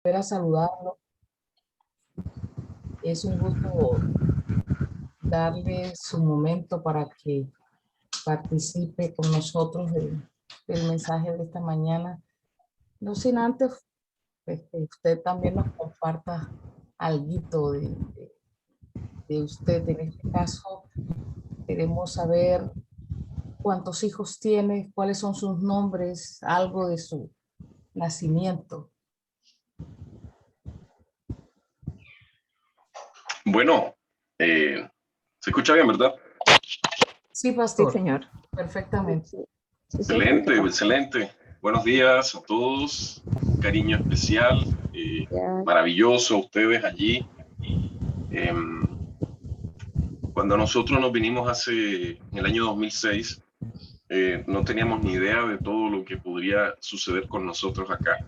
volver a saludarlo. Es un gusto darle su momento para que participe con nosotros del mensaje de esta mañana. No sin antes, pues, que usted también nos comparta algo de usted. En este caso, queremos saber cuántos hijos tiene, cuáles son sus nombres, algo de su nacimiento. Bueno, se escucha bien, ¿verdad? Sí, Sí, pastor, señor. perfectamente. Sí, Excelente, excelente. Buenos días a todos. Un cariño especial, maravilloso a ustedes allí. Cuando nosotros nos vinimos en el año 2006, no teníamos ni idea de todo lo que podría suceder con nosotros acá.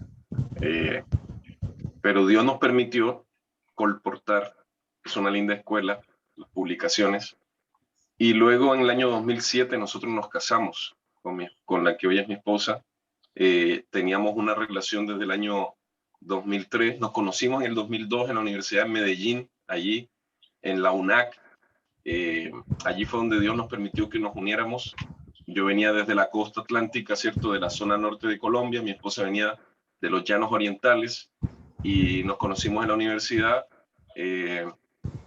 Pero Dios nos permitió colportar, es una linda escuela, las publicaciones. Y luego en el año 2007 nosotros nos casamos con la que hoy es mi esposa. Teníamos una relación desde el año 2003. Nos conocimos en el 2002 en la Universidad de Medellín, allí en la UNAC. Allí fue donde Dios nos permitió que nos uniéramos. Yo venía desde la costa atlántica, ¿cierto? De la zona norte de Colombia. Mi esposa venía de los llanos orientales y nos conocimos en la universidad.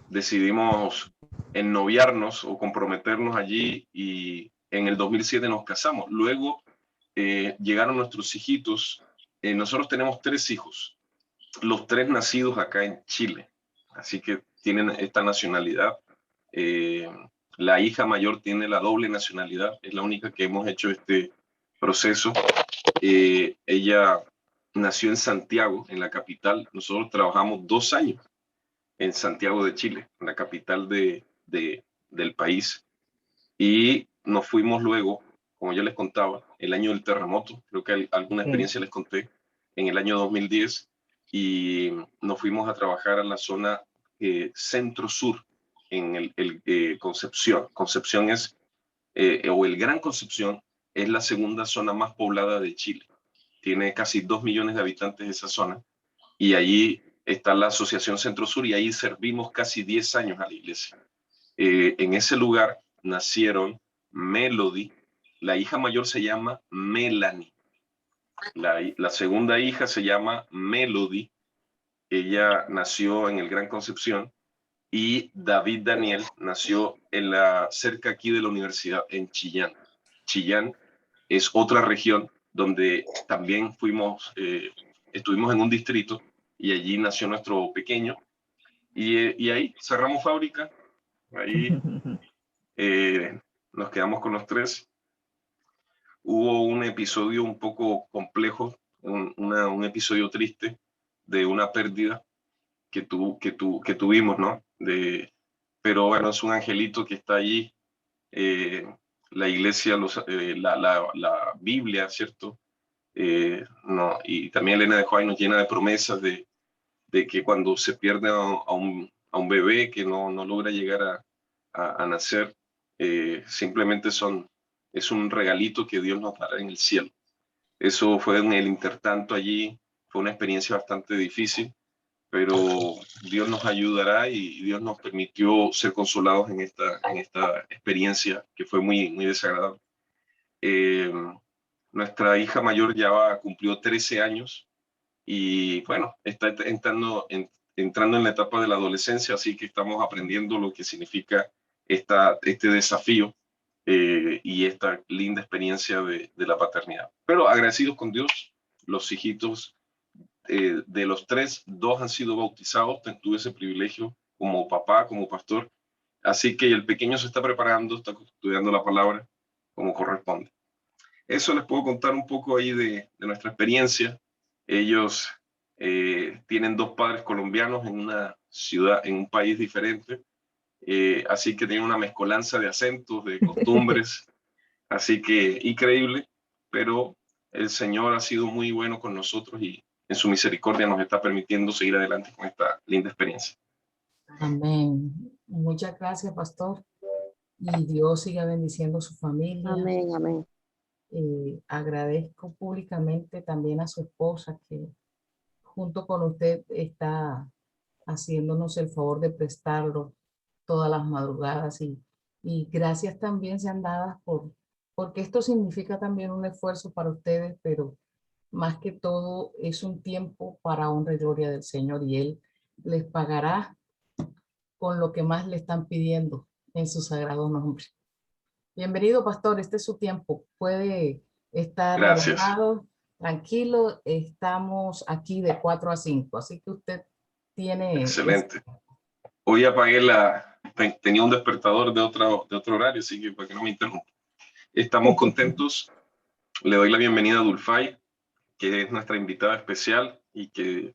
Decidimos ennoviarnos o comprometernos allí y en el 2007 nos casamos. Luego llegaron nuestros hijitos. Nosotros tenemos 3 hijos, los 3 nacidos acá en Chile, así que tienen esta nacionalidad. La hija mayor tiene la doble nacionalidad, es la única que hemos hecho este proceso. Ella nació en Santiago, en la capital. Nosotros trabajamos 2 años en Santiago de Chile, en la capital del país. Y nos fuimos luego, como yo les contaba, el año del terremoto, creo que alguna experiencia les conté, en el año 2010, y nos fuimos a trabajar a la zona centro-sur, en Concepción. Concepción es, o el Gran Concepción, es la segunda zona más poblada de Chile. Tiene casi 2 millones de habitantes esa zona, y allí está la Asociación Centro Sur y ahí servimos casi 10 años a la iglesia. En ese lugar nacieron Melody, la hija mayor se llama Melanie, la segunda hija se llama Melody, ella nació en el Gran Concepción, y David Daniel nació cerca aquí de la universidad, en Chillán. Chillán es otra región donde también estuvimos en un distrito y allí nació nuestro pequeño y ahí cerramos fábrica, ahí nos quedamos con los 3. Hubo un episodio un poco complejo, un episodio triste de una pérdida que tuvimos, ¿no? Pero bueno, es un angelito que está allí. La iglesia, la Biblia, ¿cierto? No, y también Elena de Juárez nos llena de promesas de que cuando se pierde a un bebé que no logra llegar a nacer, simplemente es un regalito que Dios nos dará en el cielo. Eso fue en el intertanto allí, fue una experiencia bastante difícil, pero Dios nos ayudará y Dios nos permitió ser consolados en esta experiencia que fue muy, muy desagradable. Nuestra hija mayor ya cumplió 13 años y bueno, está entrando en la etapa de la adolescencia, así que estamos aprendiendo lo que significa este desafío y esta linda experiencia de la paternidad. Pero agradecidos con Dios, los hijitos de los 3, 2 han sido bautizados, tuve ese privilegio como papá, como pastor, así que el pequeño se está preparando, está estudiando la palabra como corresponde. Eso les puedo contar un poco ahí de nuestra experiencia. Ellos tienen 2 padres colombianos en una ciudad, en un país diferente, así que tienen una mezcolanza de acentos, de costumbres, así que increíble, pero el Señor ha sido muy bueno con nosotros y en su misericordia nos está permitiendo seguir adelante con esta linda experiencia. Amén. Muchas gracias, pastor. Y Dios siga bendiciendo a su familia. Amén, amén. Agradezco públicamente también a su esposa que junto con usted está haciéndonos el favor de prestarlo todas las madrugadas y gracias también sean dadas porque esto significa también un esfuerzo para ustedes, pero más que todo es un tiempo para honra y gloria del Señor y Él les pagará con lo que más le están pidiendo en su sagrado nombre. Bienvenido, pastor, este es su tiempo. Puede estar Gracias. relajado, tranquilo. Estamos aquí de 4 a 5, así que usted tiene... Excelente. Hoy tenía un despertador de otro horario, así que para que no me interrumpa. Estamos contentos. Le doy la bienvenida a Dulfay, que es nuestra invitada especial y que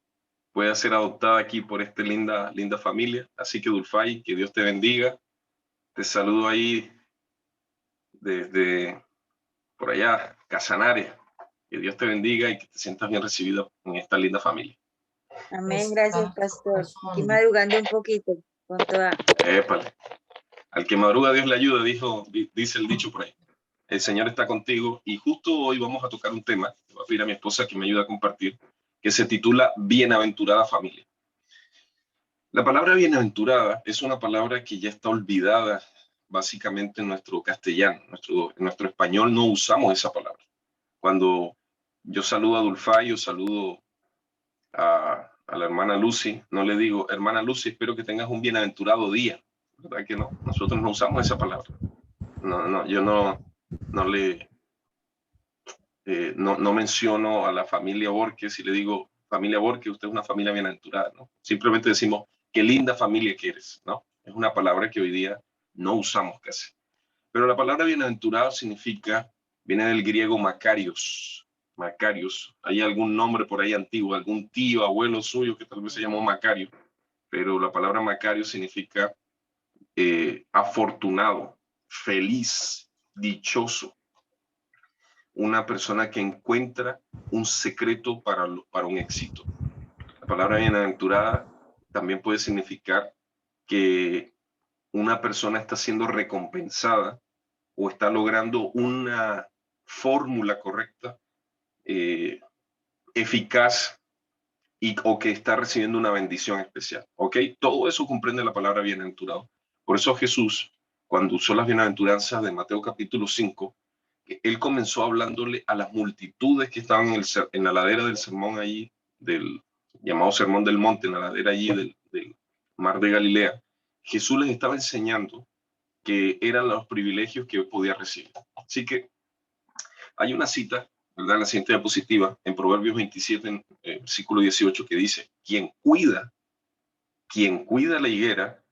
pueda ser adoptada aquí por esta linda familia. Así que Dulfay, que Dios te bendiga. Te saludo ahí desde por allá, Casanare. Que Dios te bendiga y que te sientas bien recibida en esta linda familia. Amén, gracias, pastor. Aquí Corazón. madrugando un poquito con toda. Épale. Al que madruga Dios le ayuda, dice el dicho por ahí. El Señor está contigo y justo hoy vamos a tocar un tema, voy a pedir a mi esposa que me ayude a compartir, que se titula Bienaventurada familia. La palabra bienaventurada es una palabra que ya está olvidada básicamente en nuestro castellano, en nuestro español no usamos esa palabra. Cuando yo saludo a Dulfay o saludo a la hermana Lucy, no le digo, hermana Lucy, espero que tengas un bienaventurado día. ¿Verdad que no? Nosotros no usamos esa palabra. Yo no menciono a la familia Borges y le digo, familia Borges, usted es una familia bienaventurada, ¿no? Simplemente decimos, qué linda familia que eres, ¿no? Es una palabra que hoy día no usamos casi. Pero la palabra bienaventurado viene del griego Macarios. Macarios. Hay algún nombre por ahí antiguo, algún tío, abuelo suyo que tal vez se llamó Macario, pero la palabra Macario significa afortunado, feliz, dichoso. Una persona que encuentra un secreto para un éxito. La palabra bienaventurada también puede significar que una persona está siendo recompensada o está logrando una fórmula correcta, eficaz o que está recibiendo una bendición especial. ¿Ok? Todo eso comprende la palabra bienaventurado. Por eso Jesús, cuando usó las bienaventuranzas de Mateo capítulo 5, él comenzó hablándole a las multitudes que estaban en la ladera del sermón allí, del llamado Sermón del Monte, en la ladera allí del mar de Galilea. Jesús les estaba enseñando que eran los privilegios que podía recibir. Así que hay una cita, ¿verdad? En la siguiente diapositiva, en Proverbios 27, versículo 18, que dice, quien cuida la higuera,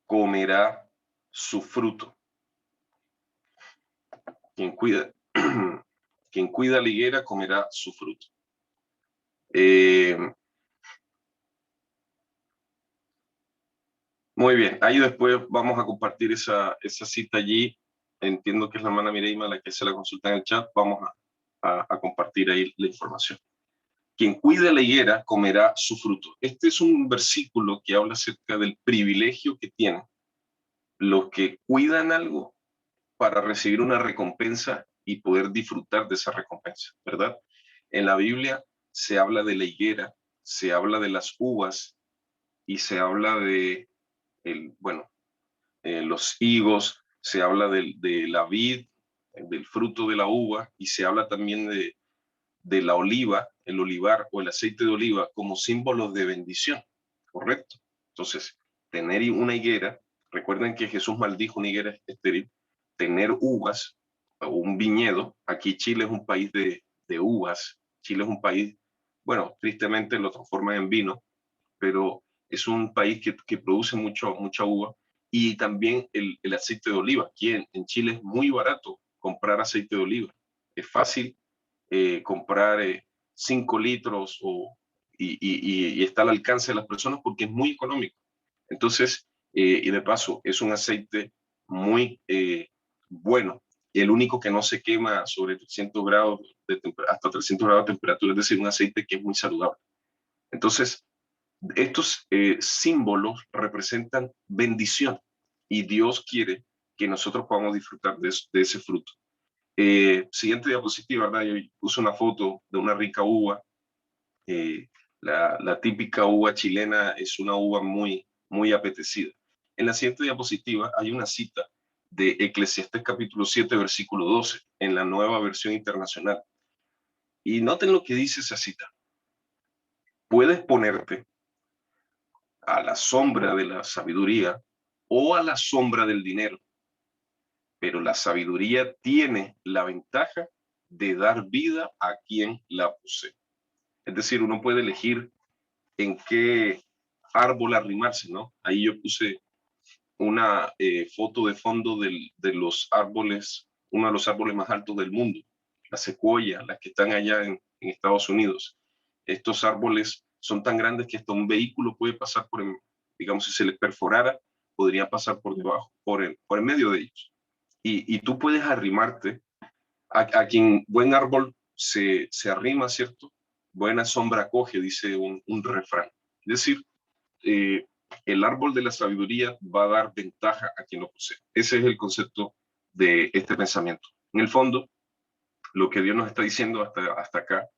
comerá su fruto. Quien cuida la higuera, comerá su fruto. Muy bien, ahí después vamos a compartir esa cita allí. Entiendo que es la hermana Mireima la que se la consulta en el chat. Vamos a compartir ahí la información. Quien cuide la higuera comerá su fruto. Este es un versículo que habla acerca del privilegio que tienen los que cuidan algo para recibir una recompensa y poder disfrutar de esa recompensa, ¿verdad? En la Biblia se habla de la higuera, se habla de las uvas y se habla de los higos, se habla de la vid, del fruto de la uva y se habla también de la oliva, el olivar o el aceite de oliva como símbolos de bendición, ¿correcto? Entonces, tener una higuera, recuerden que Jesús maldijo una higuera estéril, tener uvas o un viñedo, aquí Chile es un país de uvas, Chile es un país, bueno, tristemente lo transforman en vino, pero es un país que produce mucha uva y también el aceite de oliva. Aquí en Chile es muy barato comprar aceite de oliva, es fácil comprar 5 litros y está al alcance de las personas porque es muy económico. Entonces, y de paso, es un aceite muy bueno. Y el único que no se quema sobre 300 grados, hasta 300 grados de temperatura, es decir, un aceite que es muy saludable. Entonces, estos símbolos representan bendición y Dios quiere que nosotros podamos disfrutar de ese fruto. Siguiente diapositiva, ¿verdad? Yo puse una foto de una rica uva. La típica uva chilena es una uva muy, muy apetecida. En la siguiente diapositiva hay una cita de Eclesiastés capítulo 7, versículo 12, en la Nueva Versión Internacional. Y noten lo que dice esa cita. Puedes ponerte a la sombra de la sabiduría o a la sombra del dinero, pero la sabiduría tiene la ventaja de dar vida a quien la posee. Es decir, uno puede elegir en qué árbol arrimarse, ¿no? Ahí yo puse una foto de fondo de los árboles, uno de los árboles más altos del mundo, la secuoya, las que están allá en Estados Unidos. Estos árboles son tan grandes que hasta un vehículo puede pasar por, digamos, si se les perforara, podría pasar por debajo, por el medio de ellos. Y tú puedes arrimarte a quien buen árbol se arrima, ¿cierto? Buena sombra coge, dice un refrán. Es decir, el árbol de la sabiduría va a dar ventaja a quien lo posee. Ese es el concepto de este pensamiento. En el fondo, lo que Dios nos está diciendo hasta acá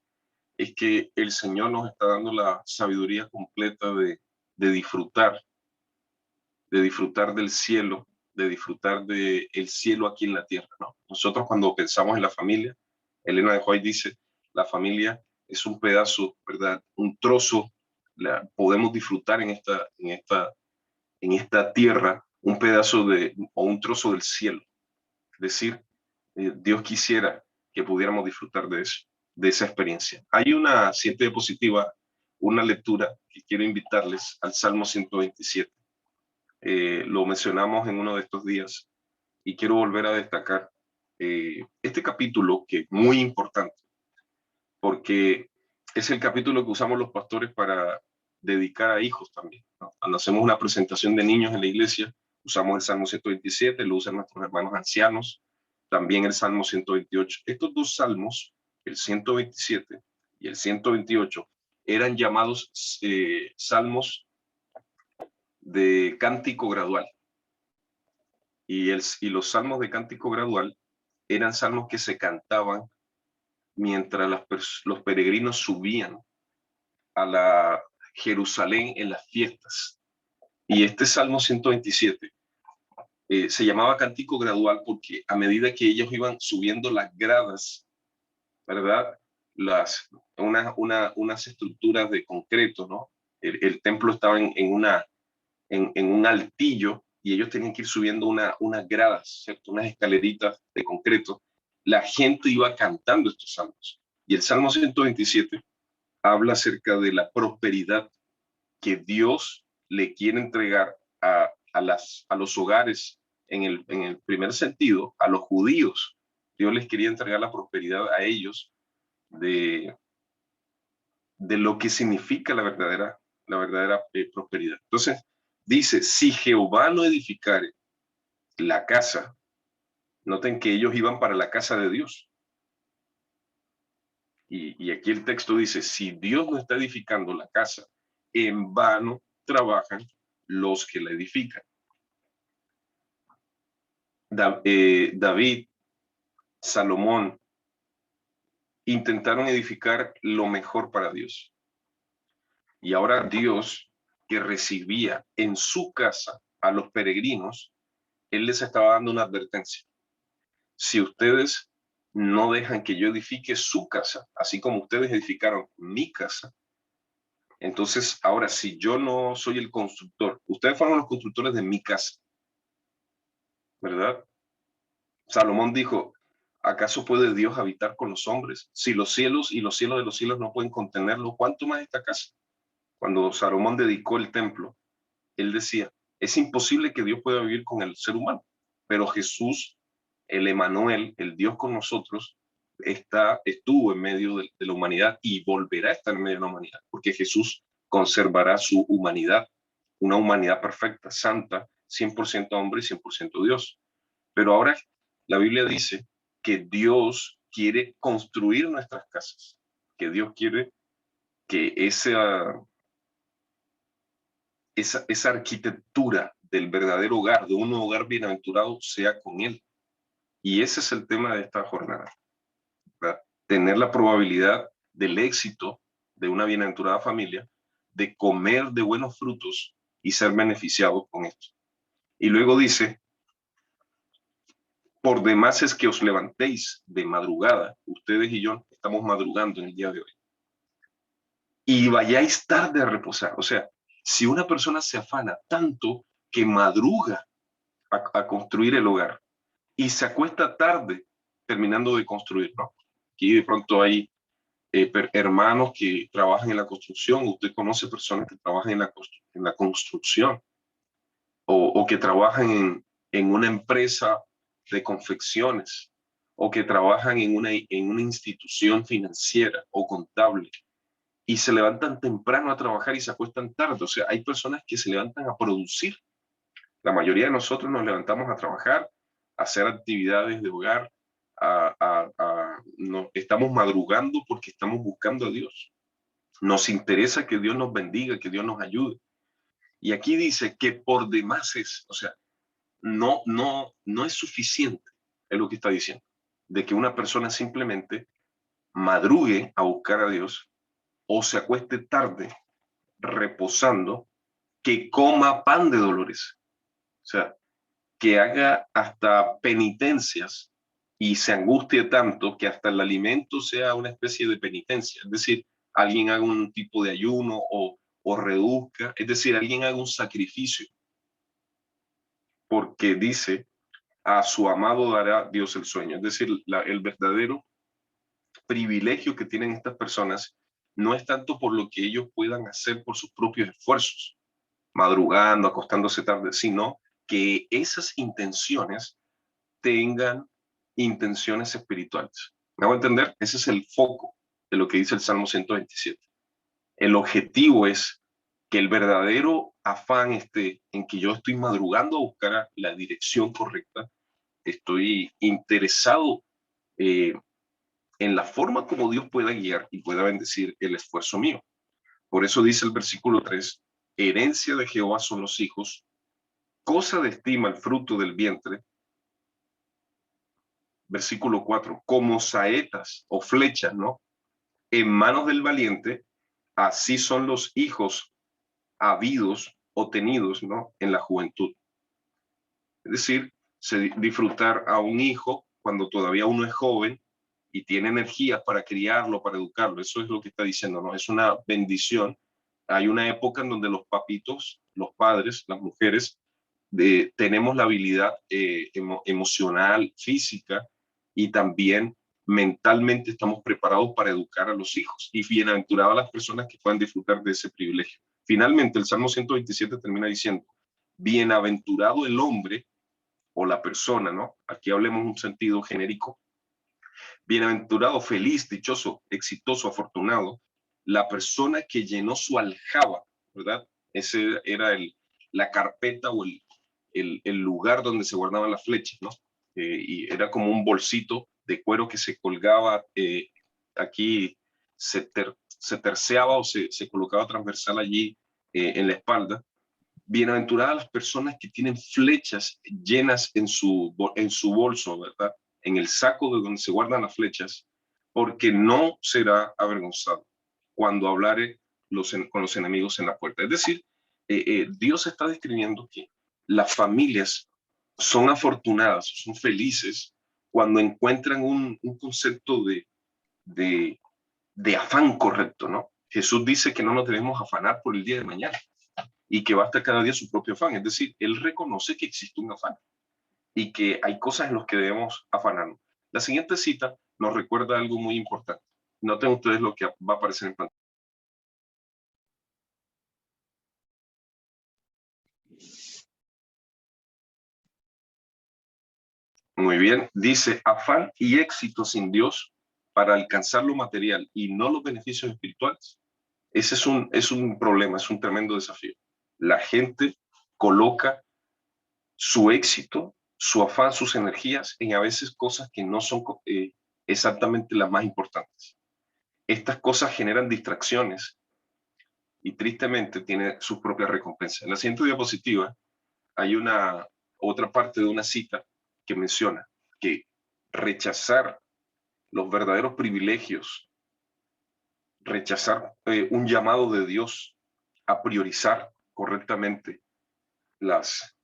es que el Señor nos está dando la sabiduría completa de disfrutar del cielo, de disfrutar del cielo aquí en la tierra, ¿no? Nosotros cuando pensamos en la familia, Elena de White dice, la familia es un pedazo, ¿verdad? Un trozo, podemos disfrutar en esta tierra un pedazo o un trozo del cielo. Es decir, Dios quisiera que pudiéramos disfrutar de eso, de esa experiencia. Hay una siguiente diapositiva, una lectura que quiero invitarles al Salmo 127. Lo mencionamos en uno de estos días y quiero volver a destacar este capítulo, que es muy importante porque es el capítulo que usamos los pastores para dedicar a hijos también, ¿no? Cuando hacemos una presentación de niños en la iglesia, usamos el Salmo 127, lo usan nuestros hermanos ancianos, también el Salmo 128. Estos dos salmos, el 127 y el 128, eran llamados salmos de cántico gradual. Y los salmos de cántico gradual eran salmos que se cantaban mientras los peregrinos subían a la Jerusalén en las fiestas. Y este Salmo 127 se llamaba cántico gradual porque a medida que ellos iban subiendo las gradas, ¿verdad? Unas estructuras de concreto, ¿no? El templo estaba en un altillo y ellos tenían que ir subiendo unas gradas, ¿cierto? Unas escaleritas de concreto. La gente iba cantando estos salmos. Y el Salmo 127 habla acerca de la prosperidad que Dios le quiere entregar a los hogares en el primer sentido, a los judíos. Dios les quería entregar la prosperidad a ellos de lo que significa la verdadera prosperidad. Entonces, dice, si Jehová no edificare la casa, noten que ellos iban para la casa de Dios. Y aquí el texto dice, si Dios no está edificando la casa, en vano trabajan los que la edifican. David, Salomón, intentaron edificar lo mejor para Dios. Y ahora Dios, que recibía en su casa a los peregrinos, Él les estaba dando una advertencia. Si ustedes no dejan que yo edifique su casa, así como ustedes edificaron mi casa, entonces ahora si yo no soy el constructor, ustedes fueron los constructores de mi casa, ¿verdad? Salomón dijo, ¿acaso puede Dios habitar con los hombres? Si los cielos y los cielos de los cielos no pueden contenerlo, ¿cuánto más esta casa? Cuando Salomón dedicó el templo, él decía, es imposible que Dios pueda vivir con el ser humano, pero Jesús, el Emanuel, el Dios con nosotros, estuvo en medio de la humanidad y volverá a estar en medio de la humanidad, porque Jesús conservará su humanidad, una humanidad perfecta, santa, 100% hombre y 100% Dios. Pero ahora la Biblia dice que Dios quiere construir nuestras casas, que Dios quiere que esa arquitectura del verdadero hogar, de un hogar bienaventurado, sea con Él. Y ese es el tema de esta jornada, ¿verdad? Tener la probabilidad del éxito de una bienaventurada familia, de comer de buenos frutos y ser beneficiados con esto. Y luego dice, por demás es que os levantéis de madrugada, ustedes y yo estamos madrugando en el día de hoy, y vayáis tarde a reposar. O sea, si una persona se afana tanto que madruga a construir el hogar y se acuesta tarde terminando de construir, ¿no? Aquí de pronto hay hermanos que trabajan en la construcción, usted conoce personas que trabajan en la construcción o que trabajan en una empresa de confecciones o que trabajan en una institución financiera o contable y se levantan temprano a trabajar y se acuestan tarde. O sea, hay personas que se levantan a producir. La mayoría de nosotros nos levantamos a trabajar, a hacer actividades de hogar, estamos madrugando porque estamos buscando a Dios. Nos interesa que Dios nos bendiga, que Dios nos ayude. Y aquí dice que por demás es, o sea, no es suficiente, es lo que está diciendo, de que una persona simplemente madrugue a buscar a Dios o se acueste tarde reposando, que coma pan de dolores. O sea, que haga hasta penitencias y se angustie tanto que hasta el alimento sea una especie de penitencia. Es decir, alguien haga un tipo de ayuno o reduzca, es decir, alguien haga un sacrificio. Porque dice, a su amado dará Dios el sueño. Es decir, el verdadero privilegio que tienen estas personas no es tanto por lo que ellos puedan hacer por sus propios esfuerzos, madrugando, acostándose tarde, sino que esas intenciones tengan intenciones espirituales. ¿Me hago entender? Ese es el foco de lo que dice el Salmo 127. El objetivo es que el verdadero afán esté en que yo estoy madrugando a buscar la dirección correcta, estoy interesado en la forma como Dios pueda guiar y pueda bendecir el esfuerzo mío. Por eso dice el versículo 3, herencia de Jehová son los hijos, cosa de estima el fruto del vientre. Versículo 4, como saetas o flechas, ¿no? En manos del valiente, así son los hijos habidos o tenidos, ¿no? En la juventud. Es decir, disfrutar a un hijo cuando todavía uno es joven y tiene energía para criarlo, para educarlo. Eso es lo que está diciendo, ¿no? Es una bendición. Hay una época en donde los papitos, los padres, las mujeres, tenemos la habilidad emocional, física y también mentalmente estamos preparados para educar a los hijos. Y bienaventuradas las personas que puedan disfrutar de ese privilegio. Finalmente, el Salmo 127 termina diciendo, bienaventurado el hombre o la persona, ¿no? Aquí hablemos en un sentido genérico. Bienaventurado, feliz, dichoso, exitoso, afortunado, la persona que llenó su aljaba, ¿verdad? Ese era la carpeta o el lugar donde se guardaban las flechas, ¿no? Y era como un bolsito de cuero que se colgaba, aquí se terciaba o se colocaba transversal allí en la espalda. Bienaventuradas las personas que tienen flechas llenas en su bolso, ¿verdad? En el saco de donde se guardan las flechas, porque no será avergonzado cuando hablare con los enemigos en la puerta. Es decir, Dios está describiendo que las familias son afortunadas, son felices cuando encuentran un concepto de afán correcto, ¿no? Jesús dice que no nos debemos afanar por el día de mañana y que basta cada día su propio afán. Es decir, él reconoce que existe un afán y que hay cosas en las que debemos afanarnos. La siguiente cita nos recuerda algo muy importante. Noten ustedes lo que va a aparecer en pantalla. Muy bien, dice afán y éxito sin Dios para alcanzar lo material y no los beneficios espirituales. Ese es un problema, es un tremendo desafío. La gente coloca su éxito, su afán, sus energías en a veces cosas que no son exactamente las más importantes. Estas cosas generan distracciones y tristemente tiene sus propias recompensas. En la siguiente diapositiva hay otra parte de una cita que menciona que rechazar los verdaderos privilegios rechazar un llamado de Dios a priorizar correctamente las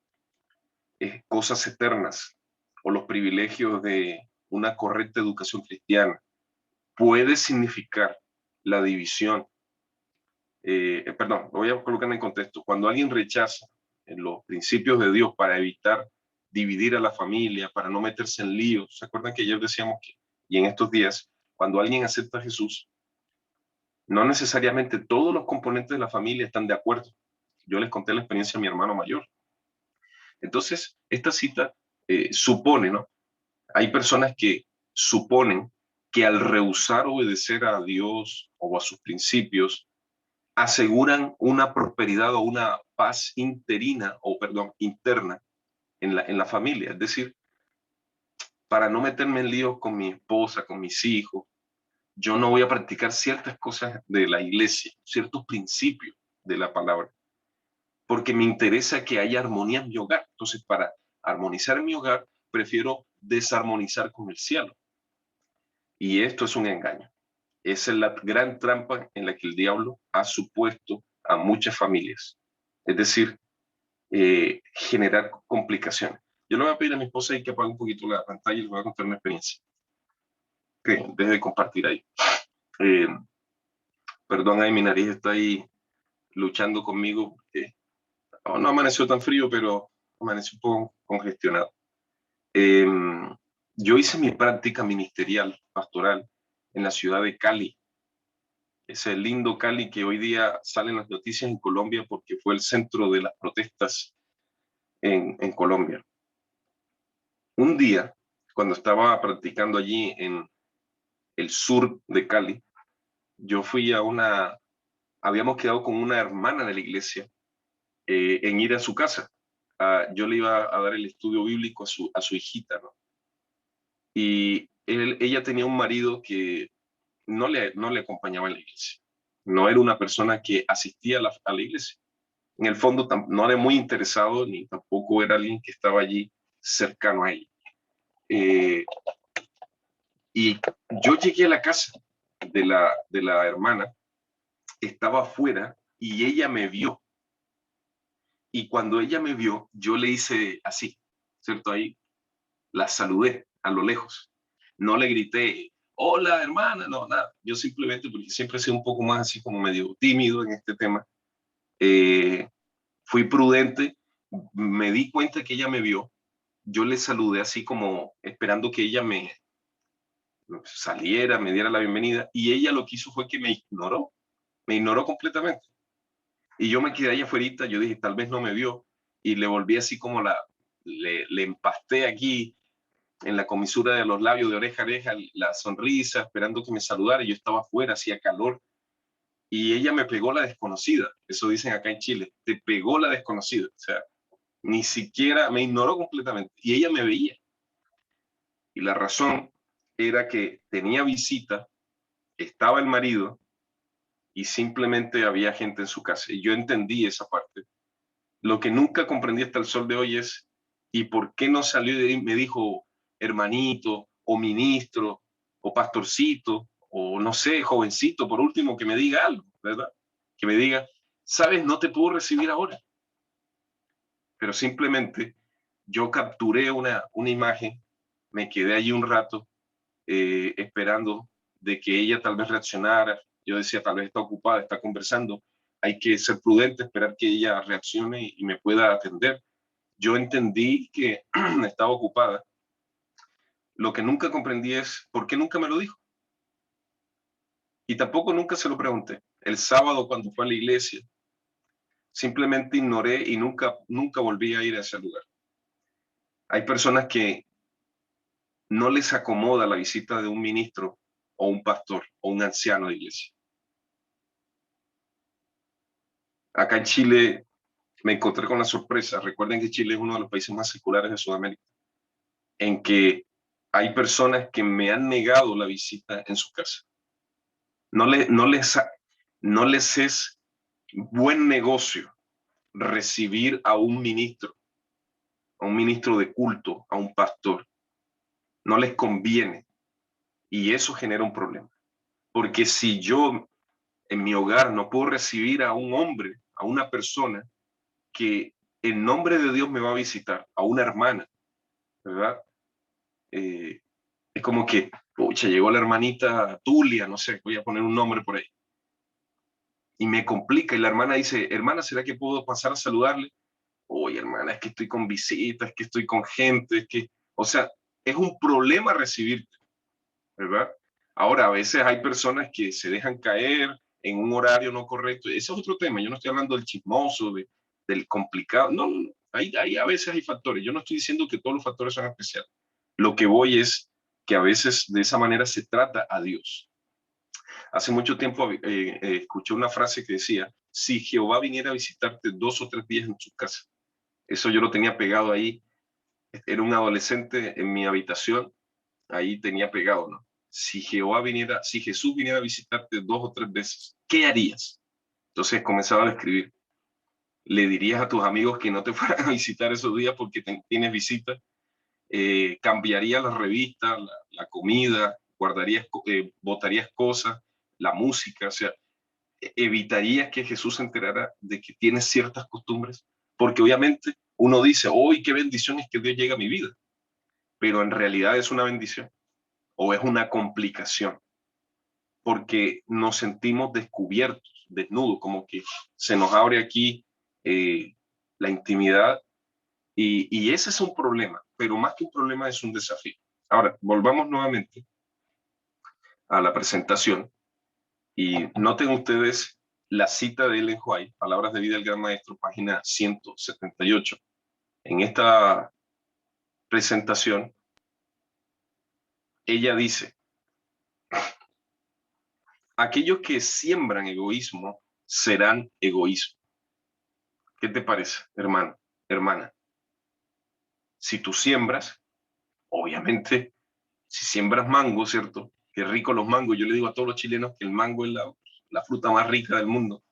cosas eternas o los privilegios de una correcta educación cristiana puede significar la división. Perdón, lo voy a colocar en contexto. Cuando alguien rechaza en los principios de Dios para evitar dividir a la familia, para no meterse en líos, ¿se acuerdan que ayer decíamos que, y en estos días, cuando alguien acepta a Jesús, no necesariamente todos los componentes de la familia están de acuerdo? Yo les conté la experiencia de mi hermano mayor. Entonces, esta cita supone, ¿no? Hay personas que suponen que al rehusar obedecer a Dios o a sus principios, aseguran una prosperidad o una paz interna en la familia. Es decir, para no meterme en líos con mi esposa, con mis hijos, yo no voy a practicar ciertas cosas de la iglesia, ciertos principios de la palabra, porque me interesa que haya armonía en mi hogar. Entonces, para armonizar en mi hogar, prefiero desarmonizar con el cielo. Y esto es un engaño. Esa es la gran trampa en la que el diablo ha supuesto a muchas familias. Es decir, generar complicaciones. Yo le voy a pedir a mi esposa ahí que apague un poquito la pantalla y les voy a contar una experiencia. Deje de compartir ahí. Perdón, ahí mi nariz está ahí luchando conmigo. No amaneció tan frío, pero amaneció un poco congestionado. Yo hice mi práctica ministerial, pastoral, en la ciudad de Cali. Ese lindo Cali que hoy día salen las noticias en Colombia porque fue el centro de las protestas en Colombia. Un día, cuando estaba practicando allí en el sur de Cali, yo fui habíamos quedado con una hermana de la iglesia en ir a su casa. Yo le iba a dar el estudio bíblico a su hijita, ¿no? Y ella tenía un marido que no le acompañaba en la iglesia. No era una persona que asistía a la iglesia. En el fondo no era muy interesado ni tampoco era alguien que estaba allí cercano a ella. Y yo llegué a la casa de la hermana, estaba afuera y ella me vio. Y cuando ella me vio, yo le hice así, ¿cierto? Ahí la saludé a lo lejos. No le grité, hola hermana, no, nada. Yo simplemente, porque siempre he sido un poco más así como medio tímido en este tema, fui prudente, me di cuenta que ella me vio, yo le saludé así como esperando que ella me saliera, me diera la bienvenida, y ella lo que hizo fue que me ignoró completamente. Y yo me quedé ahí afuera, yo dije, tal vez no me vio, y le volví así como le empasté aquí en la comisura de los labios, de oreja a oreja, la sonrisa, esperando que me saludara. Yo estaba afuera, hacía calor, y ella me pegó la desconocida. Eso dicen acá en Chile, te pegó la desconocida. O sea, ni siquiera me ignoró completamente, y ella me veía. Y la razón era que tenía visita, estaba el marido, y simplemente había gente en su casa. Y yo entendí esa parte. Lo que nunca comprendí hasta el sol de hoy es, ¿y por qué no salió de ahí? Me dijo hermanito, o ministro, o pastorcito, o no sé, jovencito, por último, que me diga algo, ¿verdad? Que me diga, sabes, no te puedo recibir ahora. Pero simplemente yo capturé una imagen, me quedé allí un rato esperando de que ella tal vez reaccionara. Yo decía, tal vez está ocupada, está conversando. Hay que ser prudente, esperar que ella reaccione y me pueda atender. Yo entendí que estaba ocupada. Lo que nunca comprendí es por qué nunca me lo dijo. Y tampoco nunca se lo pregunté. El sábado cuando fue a la iglesia, simplemente ignoré y nunca volví a ir a ese lugar. Hay personas que no les acomoda la visita de un ministro o un pastor o un anciano de iglesia. Acá en Chile me encontré con la sorpresa. Recuerden que Chile es uno de los países más seculares de Sudamérica, en que hay personas que me han negado la visita en su casa. No les es buen negocio recibir a un ministro de culto, a un pastor. No les conviene. Y eso genera un problema. Porque si yo en mi hogar no puedo recibir a un hombre, a una persona que en nombre de Dios me va a visitar, a una hermana, ¿verdad? Es como que, pucha, llegó la hermanita Tulia, no sé, voy a poner un nombre por ahí. Y me complica, y la hermana dice, hermana, ¿será que puedo pasar a saludarle? Oye, hermana, es que estoy con visitas, es que estoy con gente, es que, o sea, es un problema recibirte, ¿verdad? Ahora, a veces hay personas que se dejan caer en un horario no correcto. Ese es otro tema. Yo no estoy hablando del chismoso, del complicado. No, no, no. Ahí a veces hay factores. Yo no estoy diciendo que todos los factores son especiales. Lo que voy es que a veces de esa manera se trata a Dios. Hace mucho tiempo escuché una frase que decía, si Jehová viniera a visitarte 2 o 3 días en su casa. Eso yo lo tenía pegado ahí. Era un adolescente en mi habitación. Ahí tenía pegado, ¿no? Si Jesús viniera a visitarte 2 o 3 veces, ¿qué harías? Entonces comenzaba a escribir. Le dirías a tus amigos que no te fueran a visitar esos días porque tienes visita. Cambiarías la revista, la comida, botarías cosas, la música, o sea, evitarías que Jesús se enterara de que tienes ciertas costumbres, porque obviamente uno dice, ¡uy, qué bendición es que Dios llega a mi vida! Pero en realidad es una bendición o es una complicación, porque nos sentimos descubiertos, desnudos, como que se nos abre aquí la intimidad y ese es un problema, pero más que un problema es un desafío. Ahora, volvamos nuevamente a la presentación y noten ustedes la cita de Ellen White, Palabras de Vida del Gran Maestro, página 178. En esta presentación, ella dice, aquellos que siembran egoísmo serán egoísmo. ¿Qué te parece, hermano, hermana? Si tú siembras, obviamente, si siembras mango, ¿cierto? Qué rico los mangos. Yo le digo a todos los chilenos que el mango es la fruta más rica del mundo.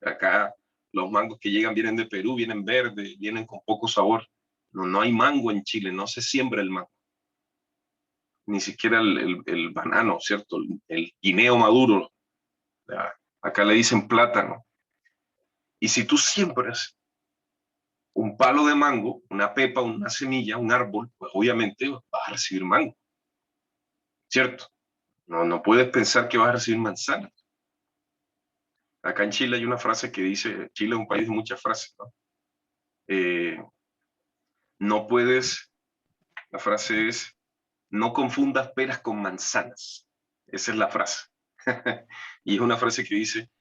Acá los mangos que llegan vienen de Perú, vienen verdes, vienen con poco sabor. No hay mango en Chile, no se siembra el mango. Ni siquiera el banano, ¿cierto? El guineo maduro. Acá le dicen plátano. Y si tú siembras un palo de mango, una pepa, una semilla, un árbol, pues obviamente vas a recibir mango, ¿cierto? No puedes pensar que vas a recibir manzanas. Acá en Chile hay una frase que dice, Chile es un país de muchas frases, ¿no? No puedes, la frase es, no confundas peras con manzanas. Esa es la frase. Y es una frase que dice,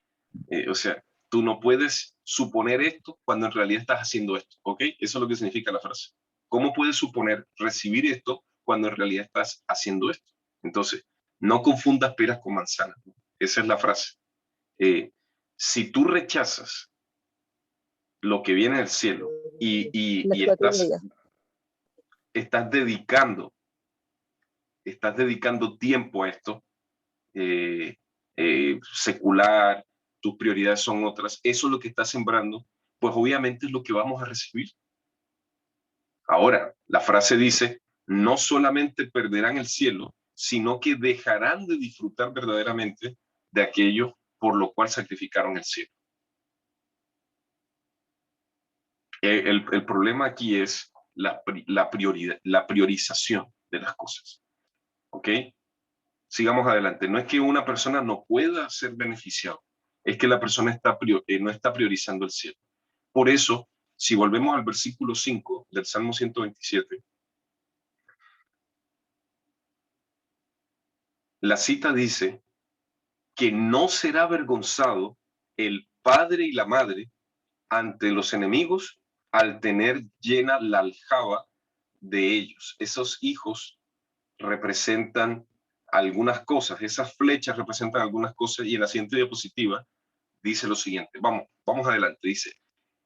o sea, tú no puedes suponer esto cuando en realidad estás haciendo esto, ¿ok? Eso es lo que significa la frase. ¿Cómo puedes suponer recibir esto cuando en realidad estás haciendo esto? Entonces, no confundas peras con manzanas, ¿no? Esa es la frase. Si tú rechazas lo que viene del cielo y estás dedicando tiempo a esto, secular, tus prioridades son otras, eso es lo que estás sembrando, pues obviamente es lo que vamos a recibir. Ahora, la frase dice, no solamente perderán el cielo, sino que dejarán de disfrutar verdaderamente de aquello por lo cual sacrificaron el cielo. El problema aquí es la priorización de las cosas. ¿Ok? Sigamos adelante. No es que una persona no pueda ser beneficiada, es que la persona no está priorizando el cielo. Por eso, si volvemos al versículo 5 del Salmo 127, la cita dice que no será avergonzado el padre y la madre ante los enemigos al tener llena la aljaba de ellos. Esos hijos representan algunas cosas, esas flechas representan algunas cosas y en la siguiente diapositiva dice lo siguiente, vamos adelante, dice,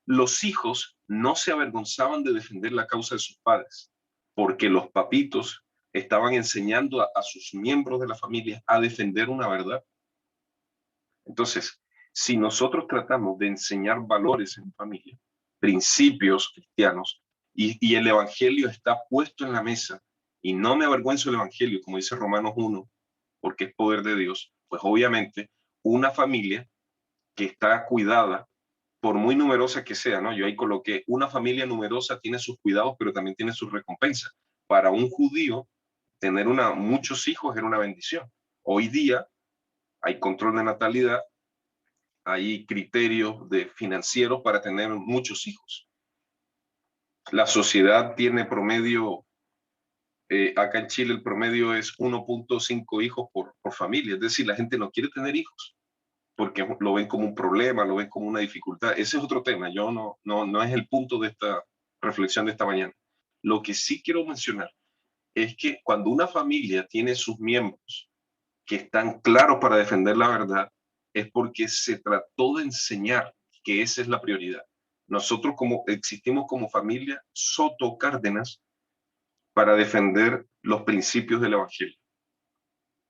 los hijos no se avergonzaban de defender la causa de sus padres, porque los papitos estaban enseñando a sus miembros de la familia a defender una verdad. Entonces, si nosotros tratamos de enseñar valores en familia, principios cristianos, y el evangelio está puesto en la mesa, y no me avergüenzo del evangelio, como dice Romanos 1, porque es poder de Dios, pues obviamente una familia que está cuidada, por muy numerosa que sea, ¿no? Yo ahí coloqué, una familia numerosa tiene sus cuidados, pero también tiene sus recompensas. Para un judío, tener muchos hijos era una bendición. Hoy día hay control de natalidad, hay criterios financieros para tener muchos hijos. La sociedad tiene promedio, acá en Chile el promedio es 1.5 hijos por familia, es decir, la gente no quiere tener hijos porque lo ven como un problema, lo ven como una dificultad. Ese es otro tema, no es el punto de esta reflexión de esta mañana. Lo que sí quiero mencionar es que cuando una familia tiene sus miembros que están claros para defender la verdad, es porque se trató de enseñar que esa es la prioridad. Nosotros existimos como familia Soto Cárdenas para defender los principios del Evangelio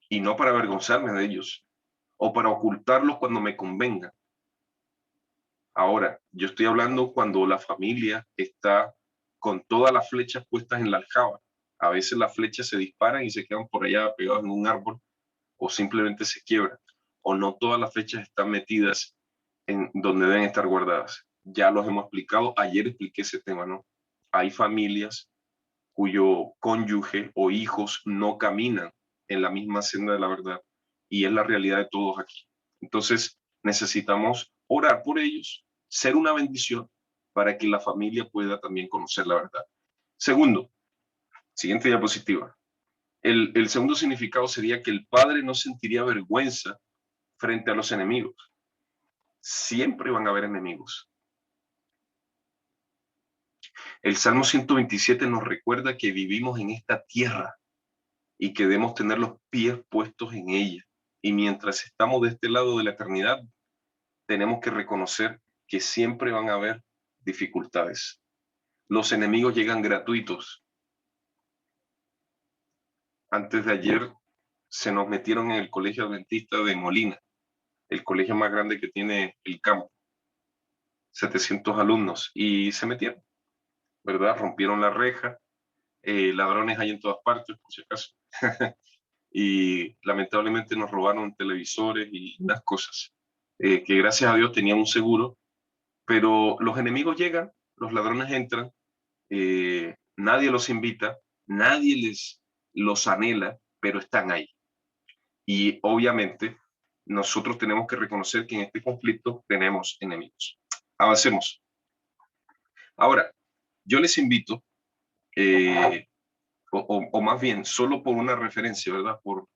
y no para avergonzarme de ellos o para ocultarlos cuando me convenga. Ahora, yo estoy hablando cuando la familia está con todas las flechas puestas en la aljaba. A veces las flechas se disparan y se quedan por allá pegadas en un árbol o simplemente se quiebran. O no todas las flechas están metidas en donde deben estar guardadas. Ya los hemos explicado. Ayer expliqué ese tema, ¿no? Hay familias cuyo cónyuge o hijos no caminan en la misma senda de la verdad. Y es la realidad de todos aquí. Entonces, necesitamos orar por ellos, ser una bendición para que la familia pueda también conocer la verdad. Segundo, siguiente diapositiva. El segundo significado sería que el padre no sentiría vergüenza frente a los enemigos. Siempre van a haber enemigos. El Salmo 127 nos recuerda que vivimos en esta tierra y que debemos tener los pies puestos en ella. Y mientras estamos de este lado de la eternidad, tenemos que reconocer que siempre van a haber dificultades. Los enemigos llegan gratuitos. Antes de ayer se nos metieron en el colegio adventista de Molina, el colegio más grande que tiene el campo, 700 alumnos, y se metieron, ¿verdad? Rompieron la reja, ladrones hay en todas partes, por si acaso, y lamentablemente nos robaron televisores y unas cosas, que gracias a Dios tenían un seguro, pero los enemigos llegan, los ladrones entran, nadie los invita, nadie los anhela, pero están ahí. Y obviamente nosotros tenemos que reconocer que en este conflicto tenemos enemigos. Avancemos. Ahora, yo les invito, o más bien, solo por una referencia, ¿verdad? Por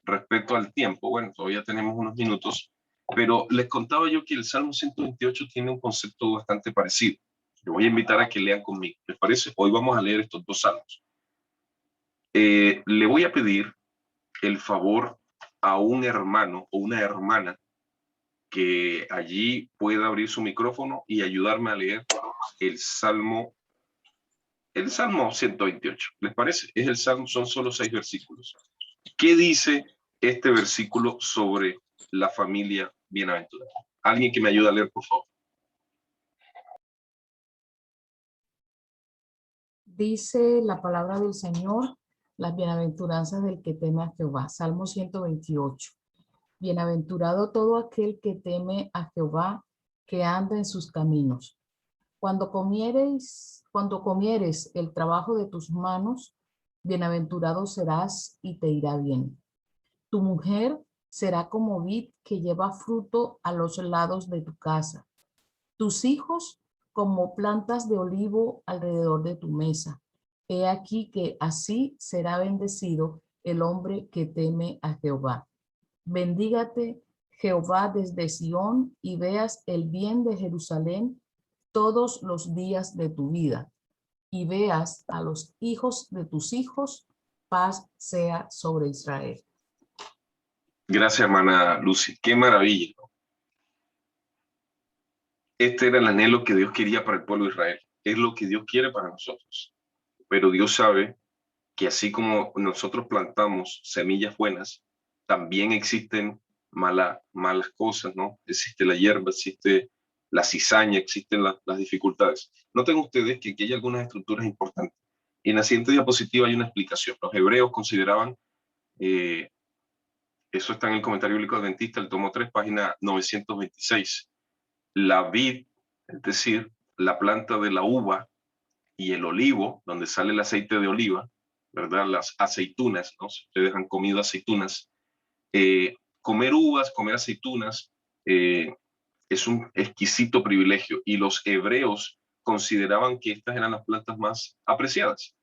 respecto al tiempo, bueno, todavía tenemos unos minutos, pero les contaba yo que el Salmo 128 tiene un concepto bastante parecido. Les voy a invitar a que lean conmigo, ¿les parece? Hoy vamos a leer estos dos salmos. Le voy a pedir el favor a un hermano o una hermana que allí pueda abrir su micrófono y ayudarme a leer el Salmo 128. ¿Les parece? Es el Salmo, son solo 6 versículos. ¿Qué dice este versículo sobre la familia bienaventurada? Alguien que me ayude a leer, por favor. Dice la palabra del Señor, las bienaventuranzas del que teme a Jehová. Salmo 128. Bienaventurado todo aquel que teme a Jehová, que anda en sus caminos. Cuando comieres el trabajo de tus manos, bienaventurado serás y te irá bien. Tu mujer será como vid que lleva fruto a los lados de tu casa. Tus hijos como plantas de olivo alrededor de tu mesa. He aquí que así será bendecido el hombre que teme a Jehová. Bendígate Jehová desde Sión y veas el bien de Jerusalén todos los días de tu vida, y veas a los hijos de tus hijos, paz sea sobre Israel. Gracias, hermana Lucy. Qué maravilla. Este era el anhelo que Dios quería para el pueblo de Israel. Es lo que Dios quiere para nosotros. Pero Dios sabe que así como nosotros plantamos semillas buenas, también existen malas cosas, ¿no? Existe la hierba, existe la cizaña, existen las dificultades. Noten ustedes que aquí hay algunas estructuras importantes. Y en la siguiente diapositiva hay una explicación. Los hebreos consideraban Eso está en el Comentario Bíblico Adventista, el tomo 3, página 926. La vid, es decir, la planta de la uva, y el olivo, donde sale el aceite de oliva, ¿verdad? Las aceitunas, ¿no? Si ustedes han comido aceitunas, comer uvas, comer aceitunas, es un exquisito privilegio, y los hebreos consideraban que estas eran las plantas más apreciadas.